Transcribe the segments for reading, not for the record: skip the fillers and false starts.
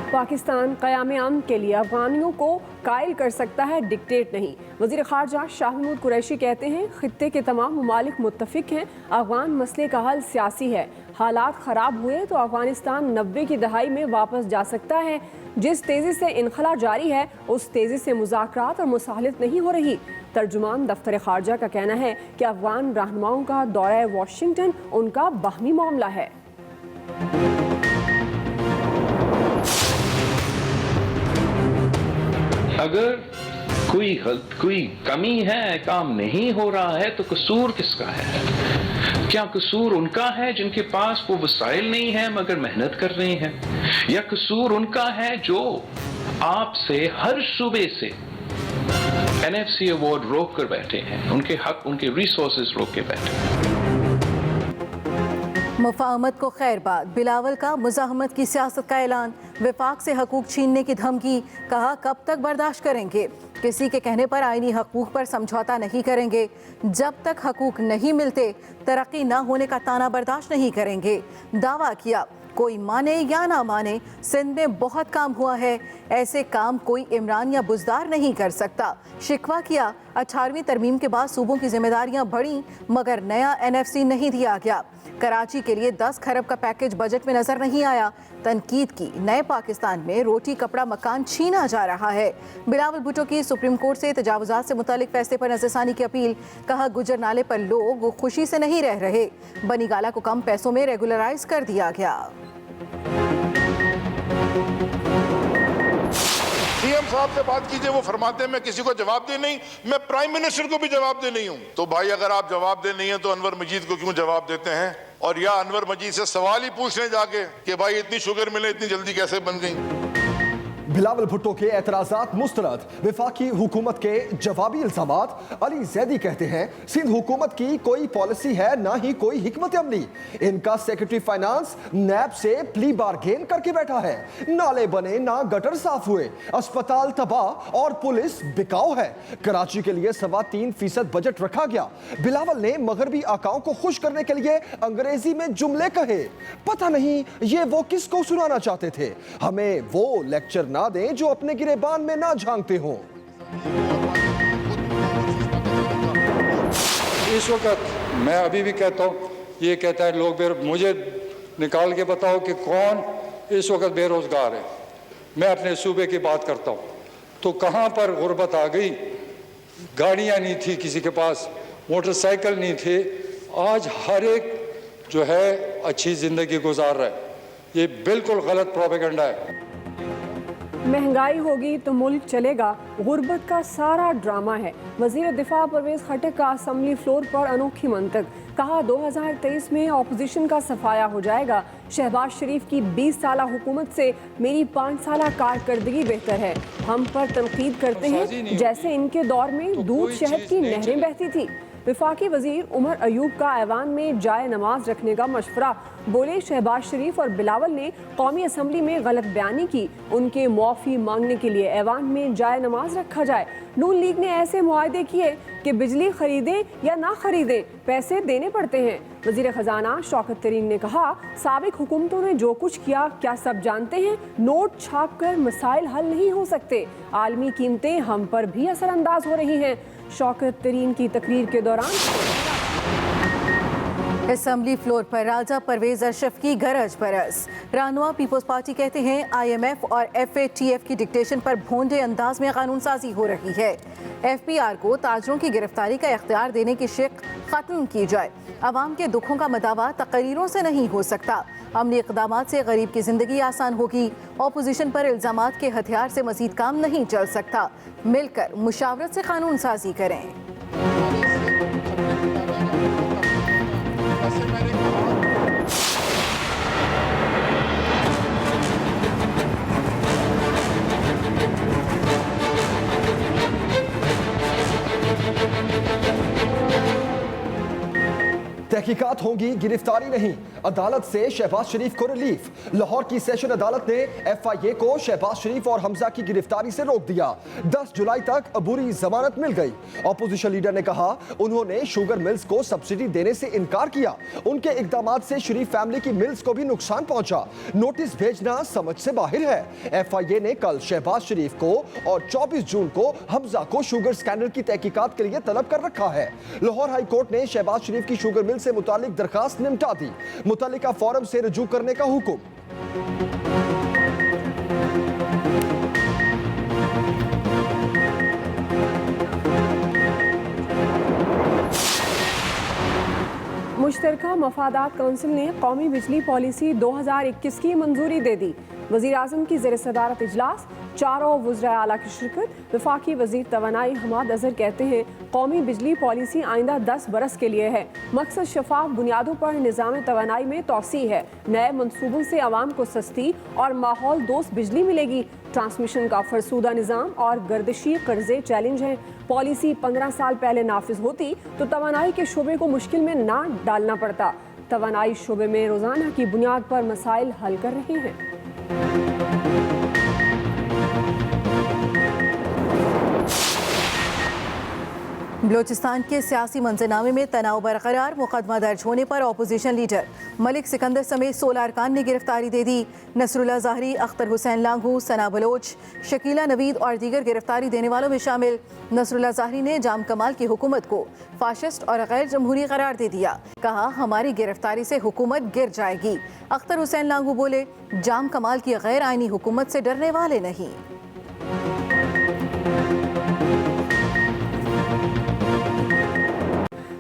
पाकिस्तान क़याम अमन के लिए अफगानियों को कायल कर सकता है, डिक्टेट नहीं। वज़ीर ख़ारजा शाह महमूद कुरैशी कहते हैं खित्ते के तमाम ममालिक मुत्तफ़िक हैं, अफ़गान मसले का हल सियासी है। हालात ख़राब हुए तो अफ़गानिस्तान 90 की दहाई में वापस जा सकता है। जिस तेज़ी से इनखला जारी है उस तेज़ी से मुज़ाकरात और मुसाहलत नहीं हो रही। तर्जुमान दफ्तर ख़ारजा का कहना है कि अफ़गान रहनुमाओं का दौरा वाशिंगटन उनका बाहमी मामला है। अगर कोई कमी है, काम नहीं हो रहा है, तो कसूर किसका है? क्या कसूर उनका है जिनके पास वो वसाइल नहीं है मगर मेहनत कर रहे हैं, या कसूर उनका है जो आपसे हर सूबे से NFC अवार्ड रोक कर बैठे हैं, उनके हक, उनके रिसोर्सेज रोक के बैठे हैं? मुफाहमत को खैर बात, बिलावल का मुज़ाहमत की सियासत का ऐलान, विफाक से हकूक छीनने की धमकी, कहा कब तक बर्दाश्त करेंगे, किसी के कहने पर आईनी हकूक पर समझौता नहीं करेंगे, जब तक हकूक नहीं मिलते तरक्की न होने का ताना बर्दाश्त नहीं करेंगे। दावा किया कोई माने या ना माने सिंध में बहुत काम हुआ है, ऐसे काम कोई इमरान या बुज़दार नहीं कर सकता। शिकवा किया 18वीं तरमीम के बाद सूबों की जिम्मेदारियां बढ़ी मगर नया NFC नहीं दिया गया। कराची के लिए 10 खरब का पैकेज बजट में नजर नहीं आया। तनकीद की नए पाकिस्तान में रोटी कपड़ा मकान छीना जा रहा है। बिलावल भुट्टो की सुप्रीम कोर्ट से तजावुजात से मुतालिक फैसले पर नजरसानी की अपील, कहा गुजर नाले पर लोग खुशी से नहीं रह रहे, बनी गाला को कम पैसों में रेगुलराइज कर दिया गया। सीएम साहब से बात कीजिए, वो फरमाते हैं मैं किसी को जवाब दे नहीं, मैं प्राइम मिनिस्टर को भी जवाब दे नहीं हूं। तो भाई अगर आप जवाब दे नहीं है तो अनवर मजीद को क्यों जवाब देते हैं? और या अनवर मजीद से सवाल ही पूछने जाके कि भाई इतनी शुगर मिले इतनी जल्दी कैसे बन गई? बिलावल भुट्टो के एतराज़ात मुस्तरद, विफाकी हुकूमत के जवाबी इल्ज़ामात। अली जैदी कहते हैं सिंध हुकूमत की कोई पॉलिसी है ना ही कोई हिकमत अमली। इनका सेक्रेटरी फाइनेंस नैब से प्ली बारगेन करके बैठा है। नाले बने ना गटर साफ हुए, अस्पताल तबाह और पुलिस बिकाऊ है। कराची के लिए 3.25% बजट रखा गया। बिलावल ने मगरबी आकाओं को खुश करने के लिए अंग्रेजी में जुमले कहे। पता नहीं ये वो किसको सुनाना चाहते थे। हमें वो लेक्चर ना दें जो अपने गिरेबान में ना झांकते हों। इस वक्त मैं अभी भी कहता हूँ, ये कहता है लोग मुझे निकाल के बताओ कि कौन इस वक्त बेरोजगार है। मैं अपने सूबे की बात करता हूँ तो कहाँ पर गुर्बत आ गई। गाड़ियाँ नहीं थी किसी के पास, मोटरसाइकिल नहीं थे। आज हर एक जो है अच्छी जिंदगी गुजार रहा है। ये बिल्कुल गलत प्रोपेगेंडा है। महंगाई होगी तो मुल्क चलेगा, गुर्बत का सारा ड्रामा है। वज़ीर दिफा परवेज़ खटक का असम्बली फ्लोर पर अनोखी मंतक, कहा 2023 में अपोजिशन का सफाया हो जाएगा। शहबाज शरीफ की 20 साला हुकूमत से मेरी 5 साला कारकर्दगी बेहतर है। हम पर तनकीद करते हैं जैसे इनके दौर में दूध शहद की नहरें बहती थी। विफाकी वजीर उमर अयूब का ऐवान में जाए नमाज रखने का मशवरा, बोले शहबाज शरीफ और बिलावल ने कौमी असम्बली में गलत बयानी की, उनके मुआफ़ी मांगने के लिए ऐवान में जाए नमाज रखा जाए। नून लीग ने ऐसे मुआहदे किए कि बिजली खरीदें या ना खरीदें पैसे देने पड़ते हैं। वजीर खजाना शौकत तरीन ने कहा साबिक हुकूमतों ने जो कुछ किया क्या सब जानते हैं, नोट छाप कर मसाइल हल नहीं हो सकते, आलमी कीमतें हम पर भी असरअंदाज हो रही हैं। शौकत तरीन की तकरीर के दौरान असेंबली फ्लोर पर राजा परवेज अशरफ की गरज बरस। रहनुमा पीपल्स पार्टी कहते हैं IMF और FATF की डिक्टेशन पर भोंडे अंदाज में कानून साजी हो रही है। FPR को ताजरों की गिरफ्तारी का इख्तियार देने की शिक खत्म की जाए। अवाम के दुखों का मदावा तकरीरों से नहीं हो सकता। अमली इक़दामात से गरीब की जिंदगी आसान होगी। अपोजिशन पर इल्ज़ामात के हथियार से मजीद काम नहीं चल सकता। मिलकर मुशावरत से कानून साजी करें। तहकीकात होंगी, गिरफ्तारी नहीं। अदालत से शहबाज शरीफ को रिलीफ। लाहौर की सेशन अदालत ने FIA को शहबाज शरीफ और हमजा की गिरफ्तारी से रोक दिया। 10 जुलाई तक अबूरी जमानत मिल गई। अपोजिशन लीडर ने कहा उन्होंने शुगर मिल्स को सब्सिडी देने से इनकार किया। उनके इकदामात से शरीफ फैमिली की मिल्स को भी नुकसान पहुंचा। नोटिस भेजना समझ से बाहर है। FIA ने कल शहबाज शरीफ को और 24 जून को हमजा को शुगर स्कैंडल की तहकीकात के लिए तलब कर रखा है। लाहौर हाई कोर्ट ने शहबाज शरीफ की शुगर मिल से मुतालिक दरखास्त निपटा दी। मुतल्लिका फोरम से रजू करने का हुक्म। मुश्तरका मफादात कौंसिल ने कौमी बिजली पॉलिसी 2021 की मंजूरी दे दी। वज़ीर आज़म की ज़ेर सदारत इजलास, चारों वज़राए आला की शिरकत। वफाकी वज़ीर तवानाई हमाद अज़हर कहते हैं कौमी बिजली पॉलिसी आइंदा 10 बरस के लिए है। मकसद शफाफ बुनियादों पर निज़ाम तवानाई में तोसी है। नए मनसूबों से आवाम को सस्ती और माहौल दोस्त बिजली मिलेगी। ट्रांसमिशन का फरसूदा निज़ाम और गर्दिशी कर्जे चैलेंज हैं। पॉलिसी 15 साल पहले नाफिज होती तो तवानाई के शोबे को मुश्किल में ना डालना पड़ता। तवानाई शोबे में रोज़ाना की बुनियाद पर मसाइल हल कर रहे हैं। बलोचिस्तान के सियासी मंजरनामे में तनाव बरकरार। मुकदमा दर्ज होने पर अपोजिशन लीडर मलिक सिकंदर समेत 16 अरकान ने गिरफ्तारी दे दी। नसरुल्लाह ज़ाहरी, अख्तर हुसैन लांगू, सना बलोच, शकीला नवीद और दीगर गिरफ्तारी देने वालों में शामिल। नसरुल्लाह ज़ाहरी ने जाम कमाल की हुकूमत को फाशिस्ट और गैर जमहूरी करार दे दिया। कहा हमारी गिरफ्तारी से हुकूमत गिर जाएगी। अख्तर हुसैन लांगू बोले जाम कमाल की गैर आइनी हुकूमत से डरने वाले नहीं।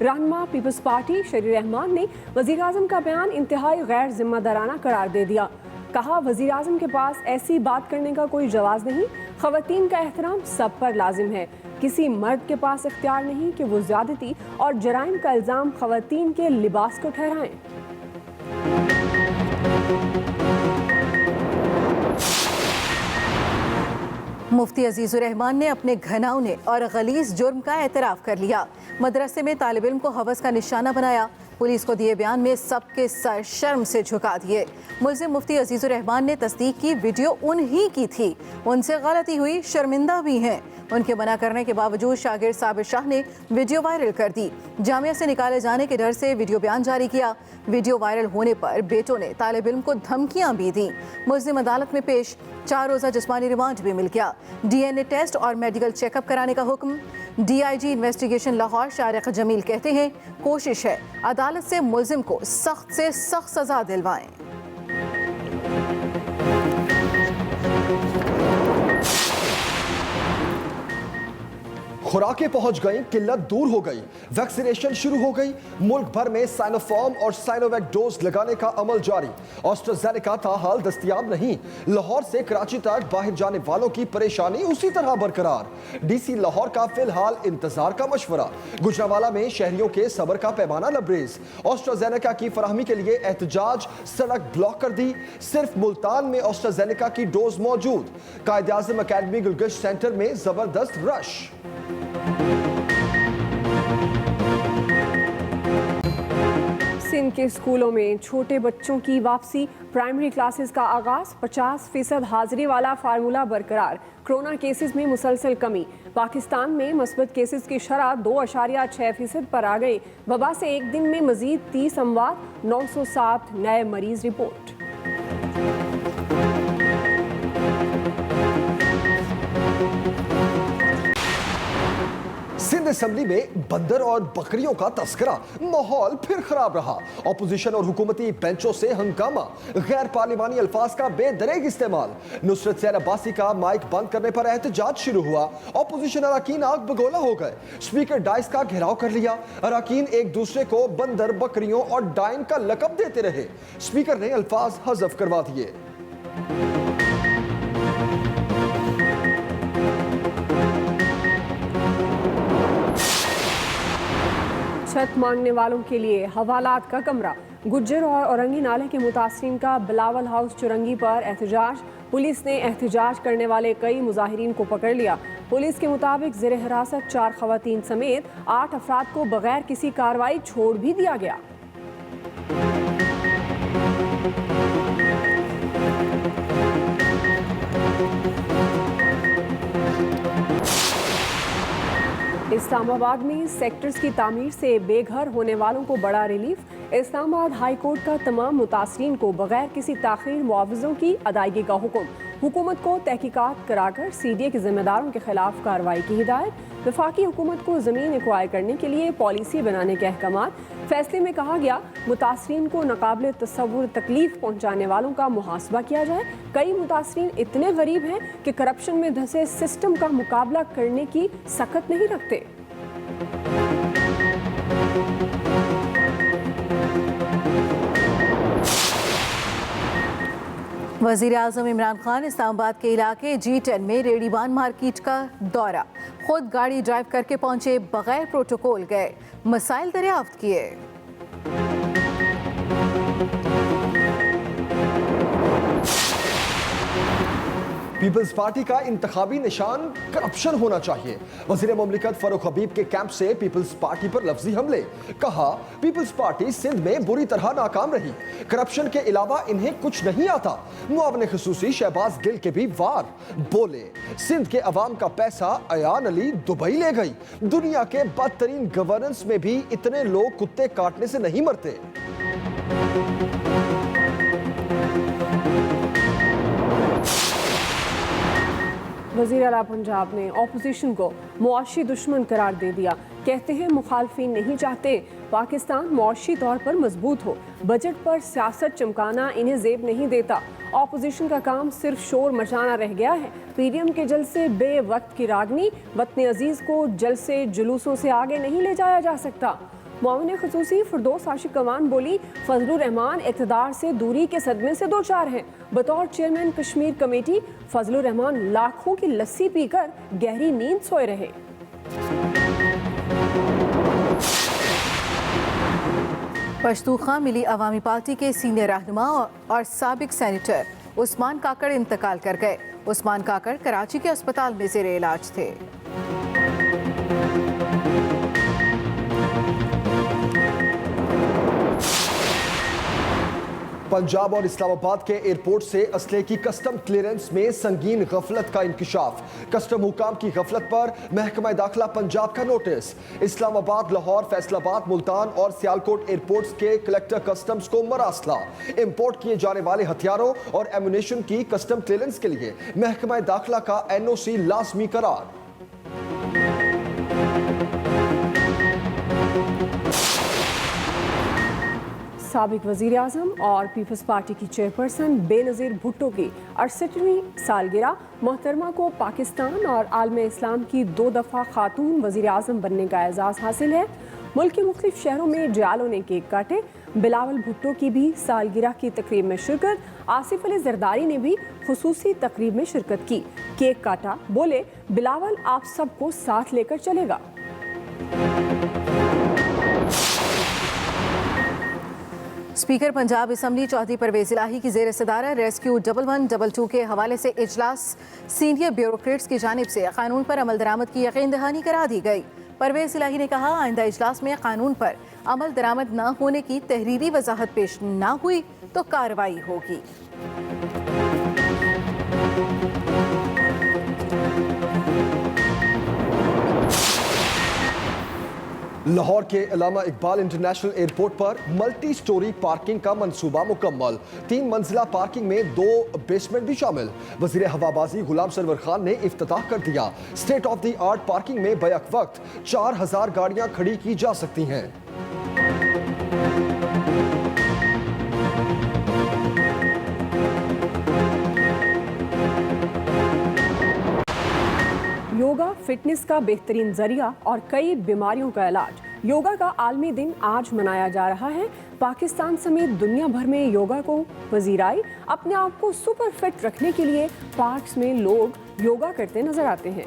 रहनुमा पीपल्स पार्टी शरीर रहमान ने वज़ीर आज़म का बयान इंतहाई गैर जिम्मेदाराना करार दे दिया। कहा वज़ीर आज़म के पास ऐसी बात करने का कोई जवाज़ नहीं। ख़वातीन का एहतराम सब पर लाजिम है। किसी मर्द के पास इख्तियार नहीं कि वो ज़्यादती और जराइम का इल्ज़ाम ख़वातीन के लिबास को ठहराएं। मुफ्ती अजीजुर रहमान ने अपने घिनौने और गलीज जुर्म का एतराफ़ कर लिया। मदरसे में तालिब इल्म को हवस का निशाना बनाया। पुलिस को दिए बयान में सबके सर शर्म से झुका दिए। मुल्ज़िम मुफ्ती अजीजुर रहमान ने तस्दीक की वीडियो उन्हीं की थी। उनसे गलती हुई, शर्मिंदा भी हैं। उनके मना करने के बावजूद शागिर्द साबिर शाह ने वीडियो वायरल कर दी। जामिया से निकाले जाने के डर से वीडियो बयान जारी किया। वीडियो वायरल होने पर बेटों ने तालिब इल्म को धमकियां भी दी। मुल्ज़िम अदालत में पेश, 4 रोज़ा जिस्मानी रिमांड भी मिल गया। DNA टेस्ट और मेडिकल चेकअप कराने का हुक्म। DIG इन्वेस्टिगेशन लाहौर शारिक जमील कहते हैं कोशिश है अदालत से मुल्ज़िम को सख्त से सख्त सजा दिलवाएं। खुराकें पहुंच गई, किल्लत दूर हो गई, वैक्सीनेशन शुरू हो गई। मुल्क भर में साइनोफार्म और साइनोवैक डोज लगाने का अमल जारी। ऑस्ट्राजेनेका ताहाल दस्तयाब नहीं। लाहौर से कराची तक बाहर जाने वालों की परेशानी उसी तरह बरकरार। DC लाहौर का फिलहाल इंतजार का मशवरा। गुजरांवाला में शहरियों के सब्र का पैमाना लबरेज। ऑस्ट्राजेनेका की फराहमी के लिए एहतजाज, सड़क ब्लॉक कर दी। सिर्फ मुल्तान में ऑस्ट्राजेनेका की डोज मौजूद। कायद आज़म अकेडमी गुलगश्त सेंटर में जबरदस्त रश। सिंध के स्कूलों में छोटे बच्चों की वापसी। प्राइमरी क्लासेस का आगाज। 50% हाजिरी वाला फार्मूला बरकरार। कोरोना केसेस में मुसलसल कमी। पाकिस्तान में मस्बत केसेस की शरह 2.6% पर आ गई। वबा से एक दिन में मजीद 30 अमवात, 907 नए मरीज रिपोर्ट। सिंध असेंबली में बंदर और बकरियों का तस्करा। माहौल फिर खराब रहा। अपोजिशन और हुकूमती बेंचों से हंगामा। गैर पार्लिमानी अल्फाज का बेदरेग इस्तेमाल। नुसरत सैर अब्बासी का माइक बंद करने पर एहतजाज शुरू हुआ। अपोजिशन अरकान आग बगोला हो गए। स्पीकर डाइस का घेराव कर लिया। अरकान एक दूसरे को बंदर, बकरियों और डाइन का लकब देते रहे। स्पीकर ने अल्फाज हज़फ करवा दिए। छत मांगने वालों के लिए हवालात का कमरा। गुज्जर और औरंगी नाले के मुतासरीन का बिलावल हाउस चुरंगी पर एहतजाज। पुलिस ने एहतजाज करने वाले कई मुजाहिरीन को पकड़ लिया। पुलिस के मुताबिक ज़ेर हिरासत 4 खवातीन समेत 8 अफराद को बगैर किसी कार्रवाई छोड़ भी दिया गया। इस्लामाबाद में सेक्टर्स की तामीर से बेघर होने वालों को बड़ा रिलीफ। इस्लामाबाद हाई कोर्ट का तमाम मुतासरीन को बगैर किसी ताख़ीर मुआवज़ों की अदायगी का हुक्म। हुकूमत को तहकीकात कराकर CDA के ज़िम्मेदारों के खिलाफ कार्रवाई की हिदायत। वफाकी हुकूमत को ज़मीन एक्वायर करने के लिए पॉलिसी बनाने के अहकामात। फैसले में कहा गया मुतासरीन को नाकाबिल तसव्वुर तकलीफ पहुँचाने वालों का मुहासबा किया जाए। कई मुतासरीन इतने गरीब हैं कि करप्शन में धंसे सिस्टम का मुकाबला करने की सकत नहीं रखते। वज़ीर आज़म इमरान खान इस्लामाबाद के इलाके G10 में रेडीबान मार्केट का दौरा। खुद गाड़ी ड्राइव करके पहुंचे, बगैर प्रोटोकॉल गए, मसाइल दरियाफ्त किए। पीपल्स पार्टी का इंतखाबी निशान करप्शन होना चाहिए। वज़ीर मुमलिकत फारूक हबीब के कैंप से पीपल्स पार्टी पर लफ्जी हमले। कहा पीपल्स पार्टी सिंध में बुरी तरह नाकाम रही, करप्शन के अलावा इन्हें कुछ नहीं आता। मुआविन खुसूसी शहबाज गिल के भी वार। बोले सिंध के अवाम का पैसा अयान अली दुबई ले गई। दुनिया के बदतरीन गवर्नेंस में भी इतने लोग कुत्ते काटने से नहीं मरते। वज़ीर आला पंजाब ने ऑपोजिशन को मुआशी दुश्मन करार दे दिया। कहते हैं मुखालफिन नहीं चाहते पाकिस्तान मुआशी तौर पर मजबूत हो। बजट पर सियासत चमकाना इन्हें जेब नहीं देता। ऑपोजिशन का काम सिर्फ शोर मचाना रह गया है। PDM के जलसे बे वक्त की रागनी। वतन अजीज को जलसे जुलूसों से आगे नहीं ले जाया जा सकता। मुआविन खुसूसी फिरदौस आशिक कमान बोली फजलुर रहमान इक़्तिदार से दूरी के सदमे से दो चार हैं। बतौर चेयरमैन कश्मीर कमेटी फजलुर रहमान लाखों की लस्सी पीकर गहरी नींद सोए रहे। पश्तूखा मिली अवामी पार्टी के सीनियर रहनुमा और साबिक सेनेटर उस्मान काकड़ इंतकाल कर गए। उस्मान काकड़ कराची के अस्पताल में ज़ेरे इलाज थे। पंजाब और इस्लामाबाद के एयरपोर्ट से असले की कस्टम क्लियरेंस में संगीन गफलत का इंकिशाफ। कस्टम हुकाम की गफलत पर महकमा दाखिला पंजाब का नोटिस। इस्लामाबाद, लाहौर, फैसलाबाद, मुल्तान और सियालकोट एयरपोर्ट्स के कलेक्टर कस्टम्स को मरासला। इंपोर्ट किए जाने वाले हथियारों और एमुनेशन की कस्टम क्लियरेंस के लिए महकमा दाखिला का NOC लाजमी करार। साबिक वज़ीर आज़म और पीपल्स पार्टी की चेयरपर्सन बेनज़ीर भुट्टो की 68वीं सालगिरह। मोहतरमा को पाकिस्तान और आलम इस्लाम की 2 दफ़ा खातून वज़ीर आज़म बनने का एजाज़ हासिल है। मुल्क के मुख्तलिफ शहरों में जयालों ने केक काटे। बिलावल भुट्टो की भी सालगिरह की तकरीब में शिरकत। आसिफ अली जरदारी ने भी खुसूसी तकरीब में शिरकत की, केक काटा। बोले बिलावल आप सबको साथ लेकर चलेगा। स्पीकर पंजाब असम्बली चौधरी परवेज इलाही की ज़ेर सदारत रेस्क्यू 1112 के हवाले से इजलास सीनियर ब्यूरोक्रेट्स की जानिब से कानून पर अमल दरामद की यकीन दहानी करा दी गई। परवेज इलाही ने कहा आइंदा इजलास में कानून पर अमल दरामद न होने की तहरीरी वजाहत पेश न हुई तो कार्रवाई होगी। लाहौर के अल्लामा इकबाल इंटरनेशनल एयरपोर्ट पर मल्टी स्टोरी पार्किंग का मंसूबा मुकम्मल। 3 मंजिला पार्किंग में 2 बेसमेंट भी शामिल। वजीर हवाबाजी गुलाम सरवर खान ने इफ्तिताह कर दिया। State of the art parking में बैक वक्त 4000 गाड़ियां खड़ी की जा सकती हैं। योगा फिटनेस का बेहतरीन जरिया और कई बीमारियों का इलाज। योगा का आलमी दिन आज मनाया जा रहा है। पाकिस्तान समेत दुनिया भर में योगा को वजीराई। अपने आप को सुपर फिट रखने के लिए पार्क्स में लोग योगा करते नजर आते हैं।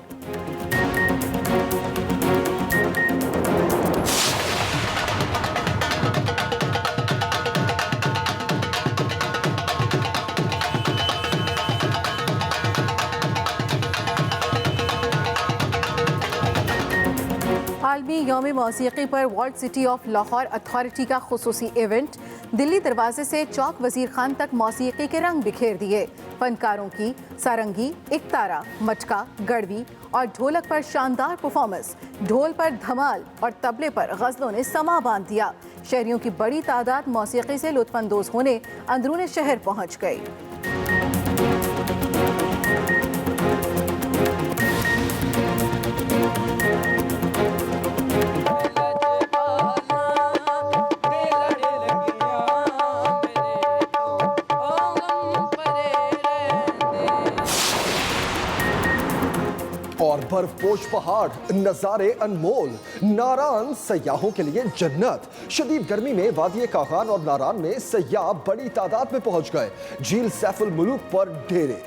आलमी यौम में मौसीकी पर world city of Lahore authority का खुसूसी इवेंट। दिल्ली दरवाजे से चौक वजीर खान तक मौसीकी के रंग बिखेर दिए। फनकारों की सारंगी, इकतारा, मटका, गड़वी और ढोलक पर शानदार परफॉर्मेंस। ढोल पर धमाल और तबले पर गज़लों ने समा बांध दिया। शहरियों की बड़ी तादाद मौसीकी से लुत्फानंदोज होने अंदरूने शहर पहुंच गई। और बर्फपोश पहाड़, नजारे अनमोल, नारान सयाहों के लिए जन्नत। शदीद गर्मी में वादी कागान और नारान में सयाह बड़ी तादाद में पहुंच गए। झील सैफुल मुलूक पर डेरे।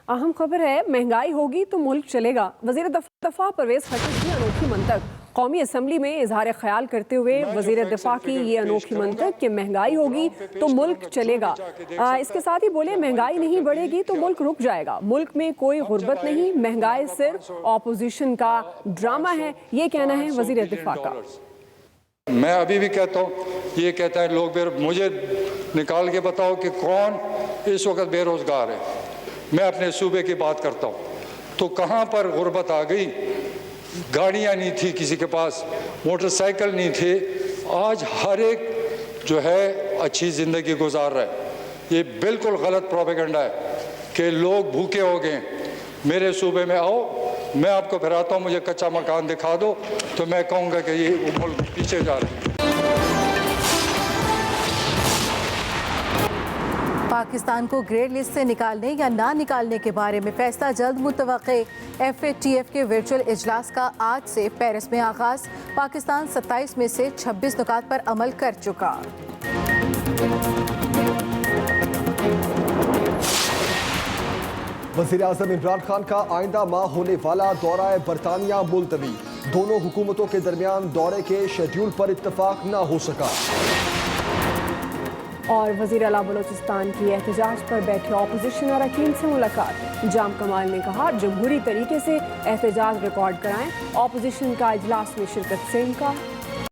अहम खबर है, महंगाई होगी तो मुल्क चलेगा। वजीर दफा परवेज खट्टर की अनोखी मंतक। कौमी असम्बली में इजहार ख्याल करते हुए वजीर दिफा की ये अनोखी मंतक कि महंगाई होगी तो मुल्क चलेगा। इसके साथ ही बोले, महंगाई नहीं बढ़ेगी तो मुल्क रुक जाएगा। मुल्क में कोई गुर्बत नहीं, महंगाई सिर्फ ऑपोजिशन का ड्रामा है। ये कहना है वजीर दिफा का। मैं अभी भी कहता हूँ, ये कहता है लोग मुझे निकाल के बताओ कि कौन इस वक्त बेरोजगार है। मैं अपने सूबे की बात करता हूँ तो कहाँ पर गुर्बत आ गई। गाड़ियाँ नहीं थी किसी के पास, मोटरसाइकिल नहीं थे। आज हर एक जो है अच्छी ज़िंदगी गुजार रहा है। ये बिल्कुल गलत प्रोपेगेंडा है कि लोग भूखे हो गए। मेरे सूबे में आओ, मैं आपको फिराता हूँ, मुझे कच्चा मकान दिखा दो तो मैं कहूँगा कि ये मुल्क पीछे जा रहा है। पाकिस्तान को ग्रे लिस्ट से निकालने या ना निकालने के बारे में फैसला जल्द मुतवक्के। FATF के वर्चुअल इजलास का आज से पेरिस में आगाज। पाकिस्तान 27 में से 26 नुकात पर अमल कर चुका। वज़ीर-ए-आज़म इमरान खान का आइंदा माह होने वाला दौरा बरतानिया मुलतवी। दोनों हुकूमतों के दरमियान दौरे के शेड्यूल पर इत्तफाक ना हो सका। और वज़ीर आला बलोचिस्तान की एहतजाज पर बैठे ऑपोजिशन अरकान से मुलाकात। जाम कमाल ने कहा, जमहूरी तरीके से एहतजाज रिकॉर्ड कराएं। ऑपोजिशन का इजलास में शिरकत से इनकार।